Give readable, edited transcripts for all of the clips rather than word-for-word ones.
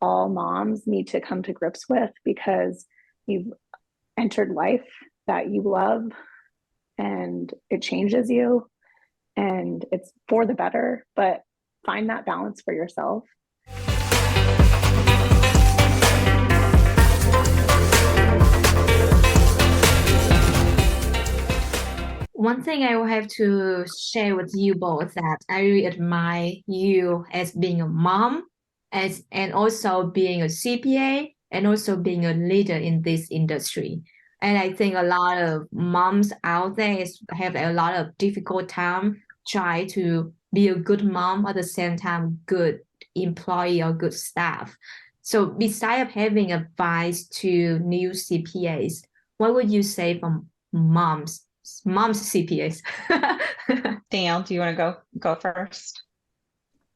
all moms need to come to grips with because you've entered life that you love and it changes you and it's for the better, but find that balance for yourself. One thing I will have to share with you both that I really admire you as being a mom, as and also being a CPA, and also being a leader in this industry. And I think a lot of moms out there have a lot of difficult time try to be a good mom at the same time good employee or good staff. So besides having advice to new CPAs, what would you say from mom's CPAs? Danielle, do you want to go first?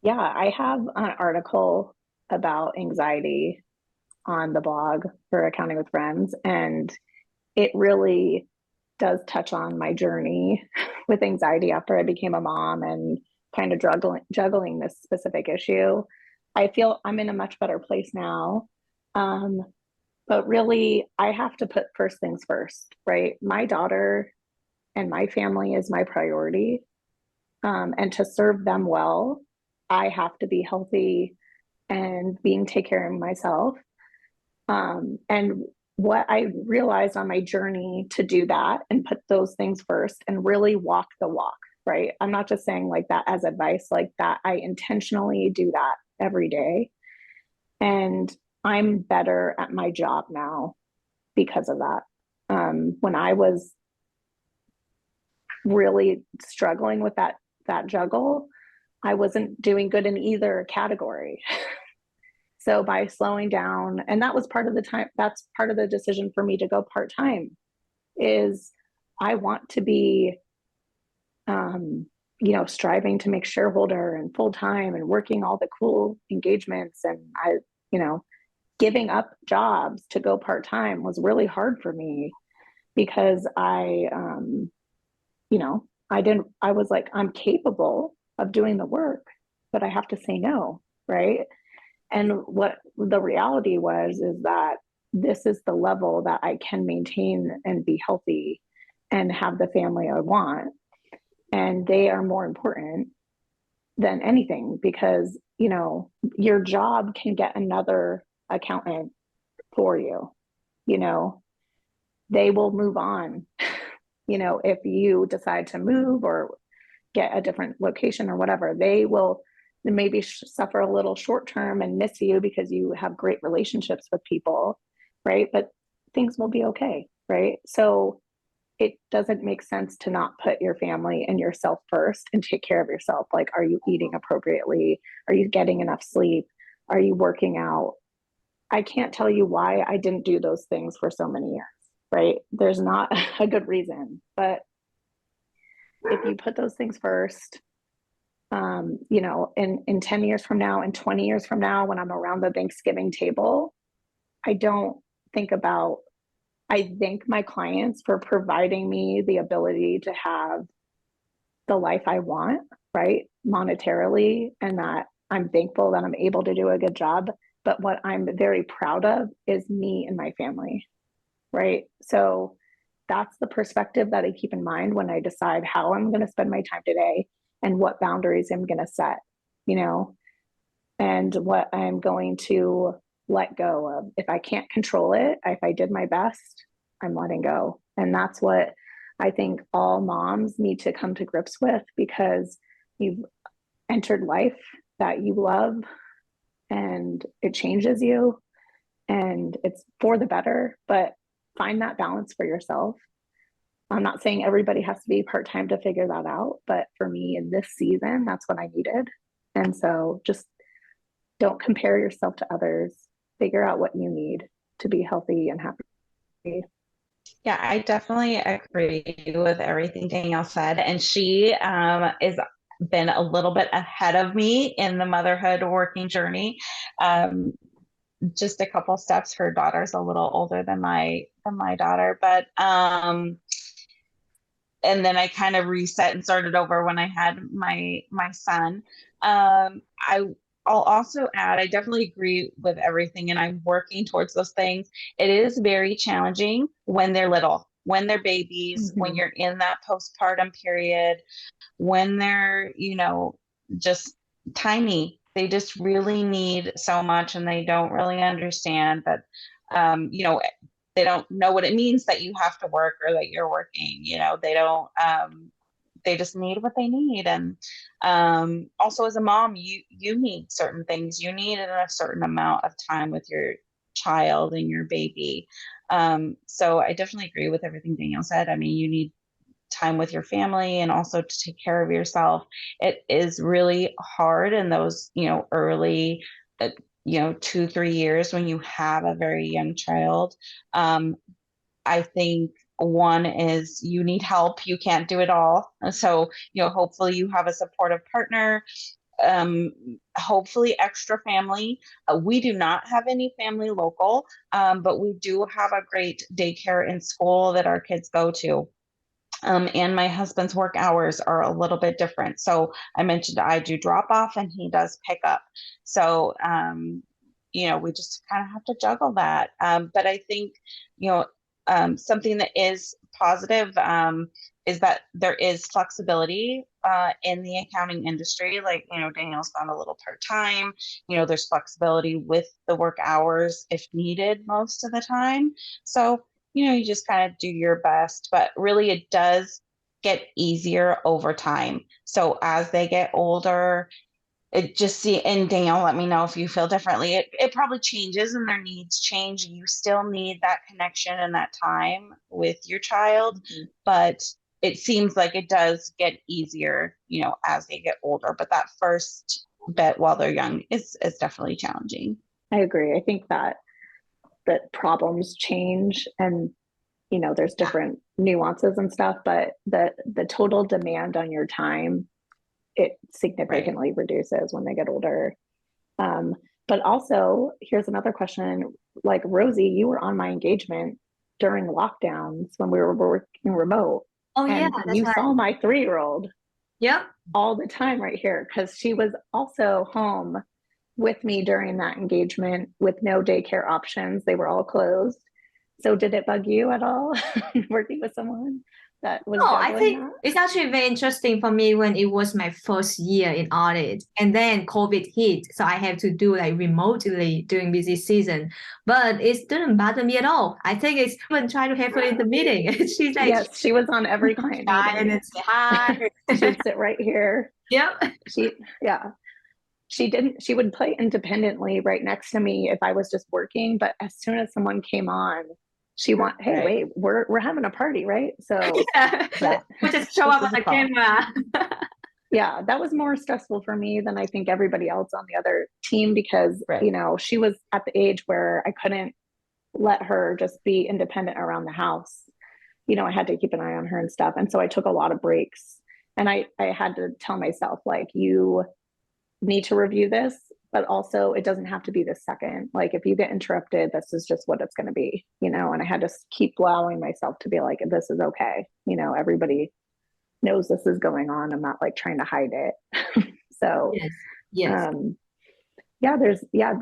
Yeah, I have an article about anxiety on the blog for Accounting with Friends, and it really does touch on my journey with anxiety after I became a mom and kind of juggling this specific issue. I feel I'm in a much better place now. Um, but really, I have to put first things first, right? My daughter and my family is my priority. And to serve them well, I have to be healthy and being take care of myself. And what I realized on my journey to do that and put those things first and really walk the walk, right? I'm not just saying like that as advice, like that I intentionally do that every day. And I'm better at my job now because of that. When I was really struggling with that juggle, I wasn't doing good in either category. So by slowing down, and that was part of the time, that's part of the decision for me to go part-time is I want to be, um, striving to make shareholder and full-time and working all the cool engagements. And you know, giving up jobs to go part-time was really hard for me because I was like, I'm capable of doing the work, but I have to say no, right? And what the reality was is that this is the level that I can maintain and be healthy and have the family I want. And they are more important than anything because, your job can get another accountant for you. You know, they will move on, if you decide to move or get a different location or whatever, they will maybe suffer a little short term and miss you because you have great relationships with people, right? But things will be okay, right? So it doesn't make sense to not put your family and yourself first and take care of yourself. Like, are you eating appropriately? Are you getting enough sleep? Are you working out? I can't tell you why I didn't do those things for so many years, right? There's not a good reason, but if you put those things first, in 10 years from now and 20 years from now, when I'm around the Thanksgiving table, I don't think about, I thank my clients for providing me the ability to have the life I want, right? Monetarily, and that I'm thankful that I'm able to do a good job. But what I'm very proud of is me and my family, right? So that's the perspective that I keep in mind when I decide how I'm going to spend my time today and what boundaries I'm going to set, you know, and what I'm going to let go of. If I can't control it, if I did my best, I'm letting go. And that's what I think all moms need to come to grips with because you've entered life that you love and it changes you and it's for the better, but find that balance for yourself. I'm not saying everybody has to be part time to figure that out, but for me in this season, that's what I needed. And so just don't compare yourself to others. Figure out what you need to be healthy and happy. Yeah, I definitely agree with everything Danielle said. And she is been a little bit ahead of me in the motherhood working journey. Um, just a couple steps. Her daughter's a little older than my daughter, but and then I kind of reset and started over when I had my son. I I'll also add, I definitely agree with everything, and I'm working towards those things. It is very challenging when they're little, when they're babies, when Mhm. you're in that postpartum period, when they're, just tiny. They just really need so much, and they don't really understand that, they don't know what it means that you have to work or that you're working. They don't, they just need what they need. And also, as a mom, you need certain things. You need a certain amount of time with your child and your baby. So I definitely agree with everything Danielle said. I mean, you need time with your family and also to take care of yourself. It is really hard in those, early, 2, 3 years when you have a very young child. I think one is you need help. You can't do it all. So, hopefully you have a supportive partner, um, hopefully extra family. We do not have any family local, but we do have a great daycare and school that our kids go to. And my husband's work hours are a little bit different. So I mentioned I do drop off and he does pick up. So, we just kind of have to juggle that. But I think, something that is positive is that there is flexibility in the accounting industry. Like, Daniel's gone a little part-time, there's flexibility with the work hours if needed most of the time. So, you just kind of do your best, but really it does get easier over time. So as they get older, and Danielle, let me know if you feel differently. It probably changes and their needs change. You still need that connection and that time with your child, Mhm. but it seems like it does get easier, as they get older. But that first bit while they're young is definitely challenging. I agree. I think that problems change, and there's Yeah, different nuances and stuff, but the total demand on your time, it right. significantly reduces when they get older. Um, but also, here's another question. Like, Rosie, you were on my engagement during lockdowns when we were working remote, Oh yeah, and that's you right. saw my 3-year-old Yep. all the time right here because she was also home with me during that engagement with no daycare options. They were all closed. So did it bug you at all working with someone that was No, I juggling think that? it's actually very interesting for me when it was my first year in audit and then COVID hit. So I have to do like remotely during busy season. But it didn't bother me at all. I think it's even trying to have her in the meeting. She's like Yes, she was on every client shy and meeting. then say hi. She would sit right here. Yep. Yeah, she would play independently right next to me if I was just working. But as soon as someone came on, hey, Right. wait, we're having a party, right? So, Yeah. Yeah. but We just show This up on is a the call. camera. yeah, that was more stressful for me than I think everybody else on the other team because, Right. she was at the age where I couldn't let her just be independent around the house. I had to keep an eye on her and stuff. And so I took a lot of breaks, and I had to tell myself, like, you need to review this, but also it doesn't have to be the second. Like, if you get interrupted, this is just what it's going to be, and I had to keep allowing myself to be like, this is okay. Everybody knows this is going on. I'm not like trying to hide it. So, Yes. Yes. um, yeah,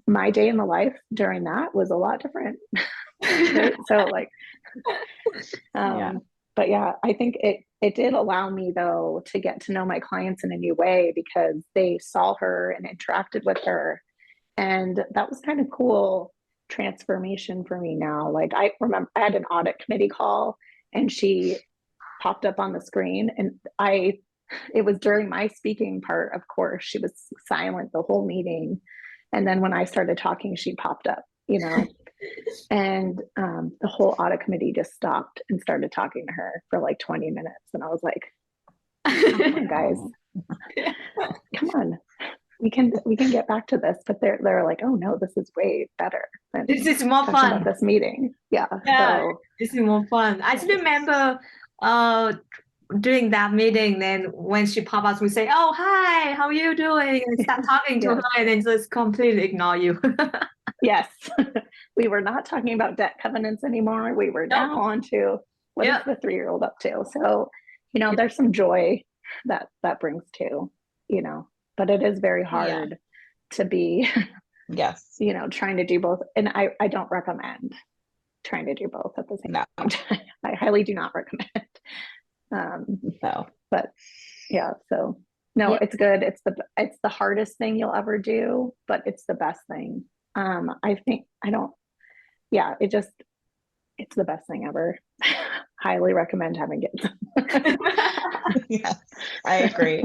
my day in the life during that was a lot different. Right. So, like, Yeah. um, but yeah, I think it did allow me though to get to know my clients in a new way because they saw her and interacted with her. And that was kind of cool transformation for me now. Like, I remember I had an audit committee call and she popped up on the screen, and it was during my speaking part, of course. She was silent the whole meeting. And then when I started talking, she popped up. And the whole audit committee just stopped and started talking to her for like 20 minutes. And I was like, come on, guys, come on. We can get back to this. But they're like, oh no, this is way better than This is more talking about fun. this meeting. Yeah. Yeah, So this is more fun. I still remember uh during that meeting, then when she pop up, we say, "Oh, hi, how are you doing?" and start talking to her, yes. and then just completely ignore you. Yes. We were not talking about debt covenants anymore. We were Nope. now on to what is Yep. the 3-year-old up to. So, there's some joy that brings too, but it is very Yeah. hard to be, Yes. you know, trying to do both. And I don't recommend trying to do both at the same No. time. I highly do not recommend. No. But yeah, so no, Yeah. it's good. It's the hardest thing you'll ever do, but it's the best thing. I think I don't, yeah, it's the best thing ever. Highly recommend having kids. Yes, I agree.